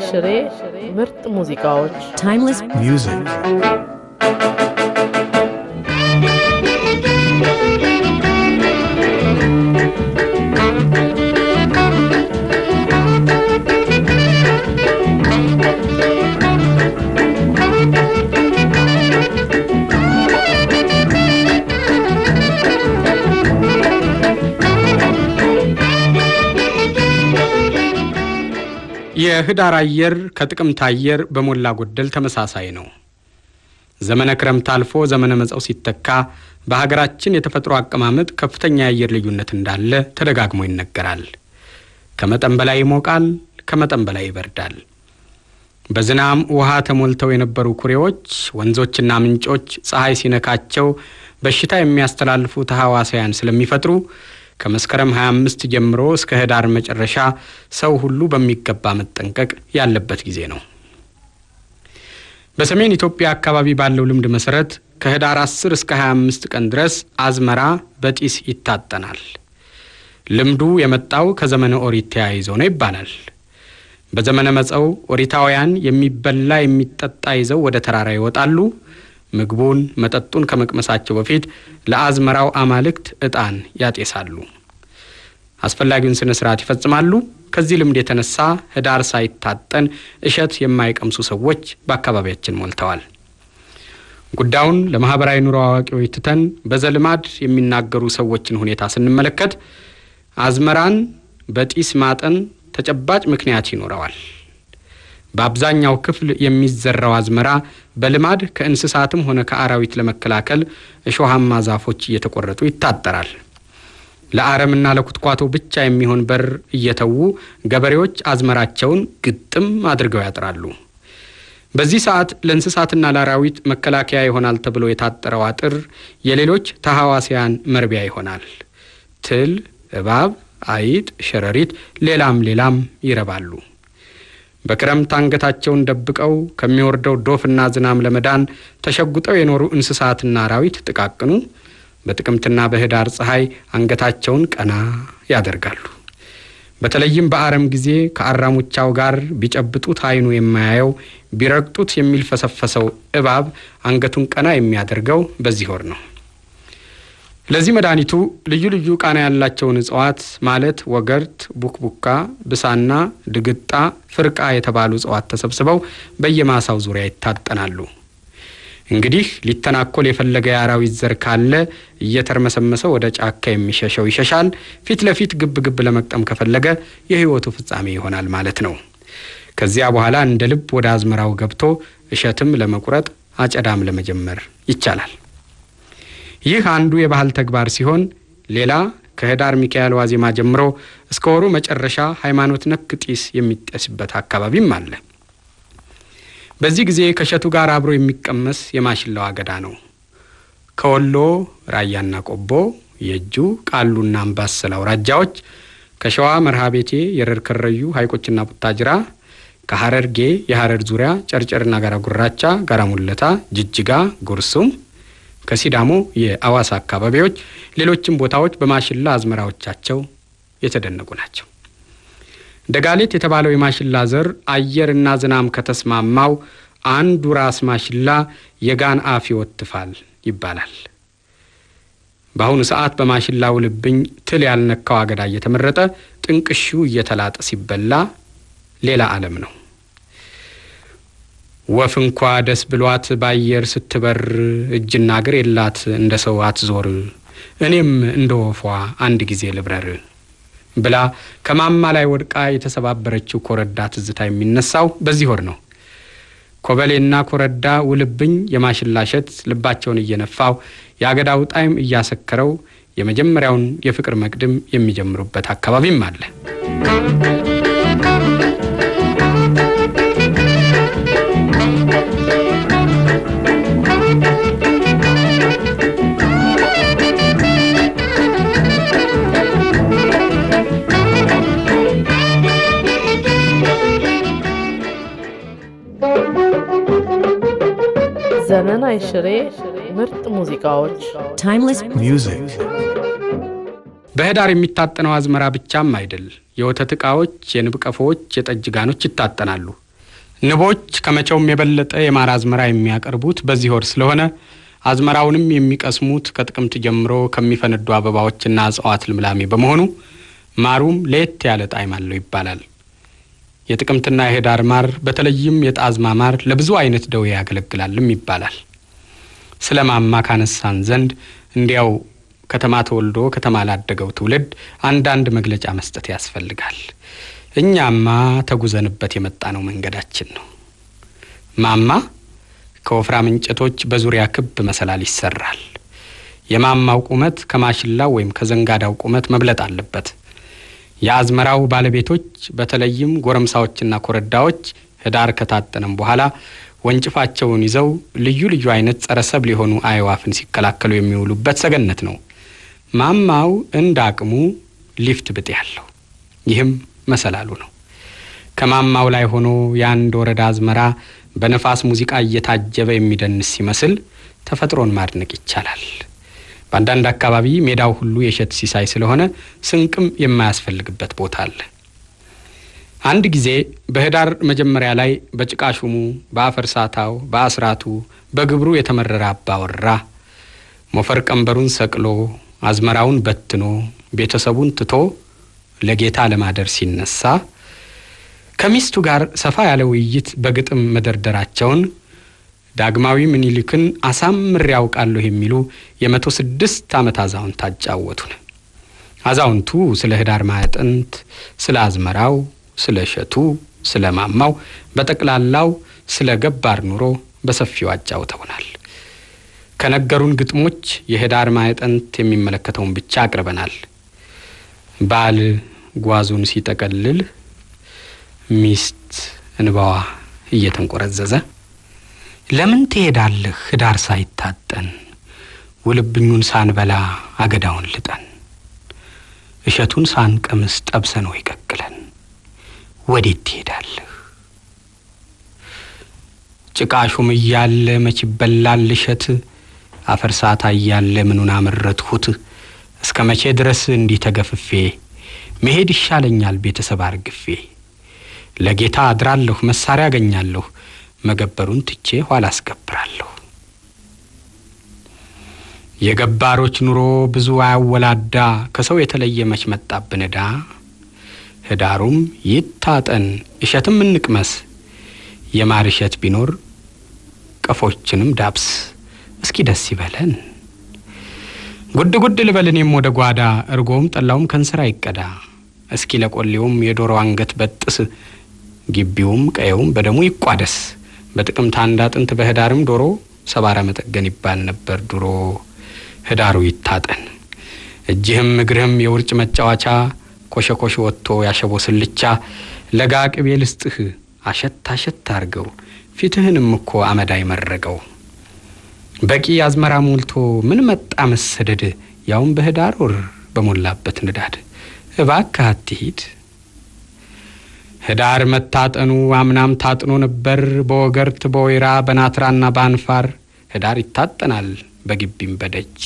ሽሬ ምርጥ ሙዚቃዎች Timeless music የህዳር አየር ከጥቅምት አየር በሞላ ጎደል ተመሳሳይ ነው። ዘመነ ክረምት አልፎ ዘመነ መጸው ሲተካ በሀገራችን የተፈጥሮ አቀማመጥ ከፍተኛ የአየር ልዩነት እንዳለ ተደጋግሞ ይነገራል። ከመጠን በላይ ይሞቃል፣ ከመጠን በላይ ይበርዳል። በዝናም ውሃ ተሞልተው የነበሩ ኩሬዎች፣ ወንዞችና ምንጮች ፀሐይ ሲነካቸው በሽታ የሚያስተላልፉ ተሐዋሲያን ስለሚፈጥሩ ከመስከረም 25 ጀምሮ እስከ ህዳር መጨረሻ ሰው ሁሉ በሚገባ መጠንቀቅ ያለበት ጊዜ ነው። በሰሜን ኢትዮጵያ አካባቢ ባለው ልምድ መሰረት ከህዳር 10 እስከ 25 ቀን ድረስ አዝመራ በጢስ ይታጠናል። ልምዱ የመጣው ከዘመነ ኦሪት ተያይዞ ነው ይባላል። በዘመነ መጸው ኦሪታውያን የሚበላ የሚጠጣ ይዘው ወደ ተራራ ይወጣሉ። ምግቡን መጠጡን ከመቅመሳቸው በፊት ለአዝመራው አማልክት ዕጣን ያጤሳሉ። አስፈላጊውን ስነ ስርዓት ይፈጽማሉ። ከዚህ ልምድ የተነሳ ህዳር ሳይታጠን እሸት የማይቀምሱ ሰዎች በአካባቢያችን ሞልተዋል። ጉዳዩን ለማህበራዊ ኑሮ አዋቂዎች ትተን በዘልማድ የሚናገሩ ሰዎችን ሁኔታ ስንመለከት አዝመራን በጢስ ማጠን ተጨባጭ ምክንያት ይኖረዋል። በአብዛኛው ክፍል የሚዘራው አዝመራ በልማድ ከእንስሳትም ሆነ ከአራዊት ለመከላከል እሾሃማ ዛፎች እየተቆረጡ ይታጠራል። ለአረምና ለኩትኳቶ ብቻ የሚሆን በር እየተዉ ገበሬዎች አዝመራቸውን ግጥም አድርገው ያጥራሉ። በዚህ ሰዓት ለእንስሳትና ለአራዊት መከላከያ ይሆናል ተብሎ የታጠረው አጥር የሌሎች ተሐዋሲያን መርቢያ ይሆናል። ትል፣ እባብ፣ አይጥ፣ ሸረሪት ሌላም ይረባሉ። በክረምት አንገታቸውን ደብቀው ከሚወርደው ዶፍና ዝናም ለመዳን ተሸጉጠው የኖሩ እንስሳትና አራዊት ጥቃቅኑ በጥቅምትና በህዳር ፀሐይ አንገታቸውን ቀና ያደርጋሉ። በተለይም በአረም ጊዜ ከአራሙቻው ጋር ቢጨብጡት አይኑ የማያየው ቢረግጡት የሚልፈሰፈሰው እባብ አንገቱን ቀና የሚያደርገው በዚህ ወር ነው። ለዚህ መድኃኒቱ ልዩ ልዩ ቃና ያላቸውን እጽዋት ማለት ወገርት፣ ቡክቡካ፣ ብሳና ድግጣ፣ ፍርቃ የተባሉ እጽዋት ተሰብስበው በየማሳው ዙሪያ ይታጠናሉ። እንግዲህ ሊተናኮል የፈለገ የአራዊት ዘር ካለ እየተርመሰመሰ ወደ ጫካ የሚሸሸው ይሸሻል። ፊት ለፊት ግብ ለመቅጠም ከፈለገ የህይወቱ ፍጻሜ ይሆናል ማለት ነው። ከዚያ በኋላ እንደ ልብ ወደ አዝመራው ገብቶ እሸትም ለመቁረጥ አጨዳም ለመጀመር ይቻላል። ይህ አንዱ የባህል ተግባር ሲሆን ሌላ ከህዳር ሚካኤል ዋዜማ ጀምሮ እስከ ወሩ መጨረሻ ሃይማኖት ነክ ጢስ የሚጤስበት አካባቢም አለ። በዚህ ጊዜ ከእሸቱ ጋር አብሮ የሚቀመስ የማሽላው አገዳ ነው። ከወሎ ራያና ቆቦ፣ የእጁ ቃሉና አምባሰል አውራጃዎች፣ ከሸዋ መርሃቤቴ፣ የረር ከረዩ ሐይቆችና ቡታጅራ፣ ከሐረርጌ የሐረር ዙሪያ ጨርጨርና ጋራ ጉራቻ፣ ጋራ ሙለታ፣ ጅጅጋ፣ ጉርሱም፣ ከሲዳሞ የአዋሳ አካባቢዎች ሌሎችም ቦታዎች በማሽላ አዝመራዎቻቸው የተደነቁ ናቸው። ደጋሌት የተባለው የማሽላ ዘር አየርና ዝናም ከተስማማው አንዱ ራስ ማሽላ የጋን አፍ ይወትፋል ይባላል። በአሁኑ ሰዓት በማሽላው ልብኝ ትል ያልነካው አገዳ እየተመረጠ ጥንቅሹ እየተላጠ ሲበላ ሌላ ዓለም ነው። ወፍ እንኳ ደስ ብሏት ባየር ስትበር እጅና እግር የላት እንደ ሰው አትዞር፣ እኔም እንደ ወፏ አንድ ጊዜ ልብረር ብላ ከማማ ላይ ወድቃ የተሰባበረችው ኮረዳ ትዝታ የሚነሳው በዚህ ወር ነው። ኮበሌና ኮረዳ ውልብኝ የማሽላሸት ልባቸውን እየነፋው የአገዳው ጣይም እያሰከረው የመጀመሪያውን የፍቅር መቅድም የሚጀምሩበት አካባቢም አለ። ዘመናዊ ሽሬ ምርጥ ሙዚቃዎች Timeless music በህዳር የሚታጠነው አዝመራ ብቻም አይደል። የወተት ዕቃዎች፣ የንብ ቀፎዎች፣ የጠጅ ጋኖች ይታጠናሉ። ንቦች ከመቼውም የበለጠ የማር አዝመራ የሚያቀርቡት በዚህ ወር ስለሆነ አዝመራውንም የሚቀስሙት ከጥቅምት ጀምሮ ከሚፈነዱ አበባዎችና እጽዋት ልምላሜ በመሆኑ ማሩም ለየት ያለ ጣዕም አለው ይባላል። የጥቅምትና የህዳር ማር በተለይም የጣዝማ ማር ለብዙ አይነት ደዌ ያገለግላልም ይባላል። ስለማማ ካነሳን ዘንድ እንዲያው ከተማ ተወልዶ ከተማ ላደገው ትውልድ አንዳንድ መግለጫ መስጠት ያስፈልጋል። እኛማ ተጉዘንበት የመጣነው መንገዳችን ነው። ማማ ከወፍራም እንጨቶች በዙሪያ ክብ መሰላል ይሰራል። የማማው ቁመት ከማሽላው ወይም ከዘንጋዳው ቁመት መብለጥ አለበት። የአዝመራው ባለቤቶች በተለይም ጎረምሳዎችና ኮረዳዎች ህዳር ከታጠነም በኋላ ወንጭፋቸውን ይዘው ልዩ ልዩ አይነት ጸረ ሰብል የሆኑ አዕዋፍን ሲከላከሉ የሚውሉበት ሰገነት ነው። ማማው እንደ አቅሙ ሊፍት ብጤ ያለው ይህም መሰላሉ ነው። ከማማው ላይ ሆኖ የአንድ ወረዳ አዝመራ በነፋስ ሙዚቃ እየታጀበ የሚደንስ ሲመስል ተፈጥሮን ማድነቅ ይቻላል። በአንዳንድ አካባቢ ሜዳው ሁሉ የእሸት ሲሳይ ስለሆነ ስንቅም የማያስፈልግበት ቦታ አለ። አንድ ጊዜ በህዳር መጀመሪያ ላይ በጭቃ ሹሙ፣ በአፈር ሳታው፣ በአስራቱ፣ በግብሩ የተመረረ አባወራ ሞፈር ቀንበሩን ሰቅሎ አዝመራውን በትኖ ቤተሰቡን ትቶ ለጌታ ለማደር ሲነሳ ከሚስቱ ጋር ሰፋ ያለ ውይይት በግጥም መደርደራቸውን ዳግማዊ ምኒልክን አሳምሬ ያውቃለሁ የሚሉ የ106 ዓመት አዛውንት አጫወቱን። አዛውንቱ ስለ ህዳር ማዕጠንት፣ ስለ አዝመራው፣ ስለ እሸቱ፣ ስለ ማማው፣ በጠቅላላው ስለ ገባር ኑሮ በሰፊው አጫውተውናል። ከነገሩን ግጥሞች የህዳር ማዕጠንት የሚመለከተውን ብቻ አቅርበናል። ባል ጓዙን ሲጠቀልል ሚስት እንባዋ እየተንቆረዘዘ ለምን ትሄዳለህ ህዳር ሳይታጠን፣ ውልብኙን ሳንበላ አገዳውን ልጠን፣ እሸቱን ሳንቀምስ ጠብሰን ወይ ቀቅለን፣ ወዴት ትሄዳለህ? ጭቃሹም እያለ መች ይበላል እሸት፣ አፈር ሳታ እያለ ምኑን አመረትሁት፣ እስከ መቼ ድረስ እንዲህ ተገፍፌ መሄድ ይሻለኛል ቤተሰብ አርግፌ፣ ለጌታ አድራለሁ መሳሪያ አገኛለሁ፣ መገበሩን ትቼ ኋላ አስገብራለሁ። የገባሮች ኑሮ ብዙ አያወላዳ፣ ከሰው የተለየ መች መጣብን ዕዳ፣ ህዳሩም ይታጠን እሸትም እንቅመስ፣ የማር እሸት ቢኖር ቀፎችንም ዳብስ፣ እስኪ ደስ ይበለን። ጉድ ጉድ ልበል እኔም ወደ ጓዳ፣ እርጎም ጠላውም ከንስራ ይቀዳ፣ እስኪ ለቆሌውም የዶሮ አንገት በጥስ፣ ግቢውም ቀየውም በደሙ ይቋደስ። በጥቅምት አንድ አጥንት በህዳርም ዶሮ፣ ሰባራ መጠገን ይባል ነበር ድሮ። ህዳሩ ይታጠን እጅህም እግርህም የውርጭ መጫወቻ፣ ኮሸኮሽ ወጥቶ ያሸቦ ስልቻ፣ ለጋ ቅቤ ልስጥህ አሸት አሸት አርገው፣ ፊትህንም እኮ አመዳይ መረገው። በቂ አዝመራ ሞልቶ ምን መጣ መሰደድ፣ ያውም በህዳር ወር በሞላበት ንዳድ፣ እባክህ አትሂድ። ህዳር መታጠኑ አምናም ታጥኖ ነበር፣ በወገርት በወይራ በናትራና ባንፋር፣ ህዳር ይታጠናል በግቢም በደጅ።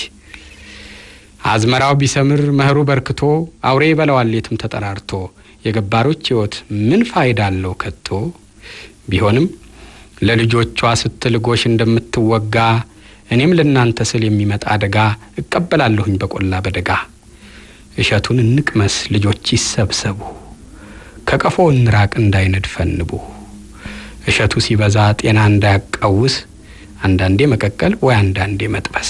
አዝመራው ቢሰምር መኸሩ በርክቶ፣ አውሬ ይበላዋል የትም ተጠራርቶ፣ የገባሮች ሕይወት ምን ፋይዳ አለው ከቶ? ቢሆንም ለልጆቿ ስትል ጎሽ እንደምትወጋ፣ እኔም ለናንተ ስል የሚመጣ አደጋ እቀበላለሁኝ በቆላ በደጋ። እሸቱን እንቅመስ ልጆች ይሰብሰቡ፣ ከቀፎ እንራቅ እንዳይነድፈንቡ፣ እሸቱ ሲበዛ ጤና እንዳያቃውስ፣ አንዳንዴ መቀቀል ወይ አንዳንዴ መጥበስ።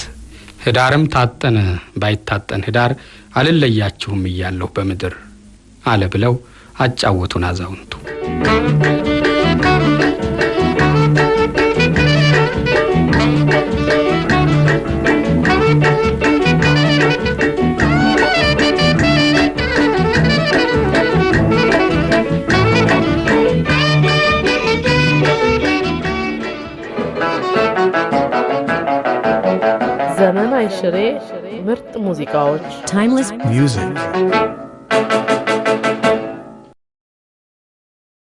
ህዳርም ታጠነ ባይታጠን ህዳር፣ አልለያችሁም እያለሁ በምድር አለ ብለው አጫወቱን አዛውንቱ። ዘመን አይሽሬ ምርጥ ሙዚቃዎች Timeless music.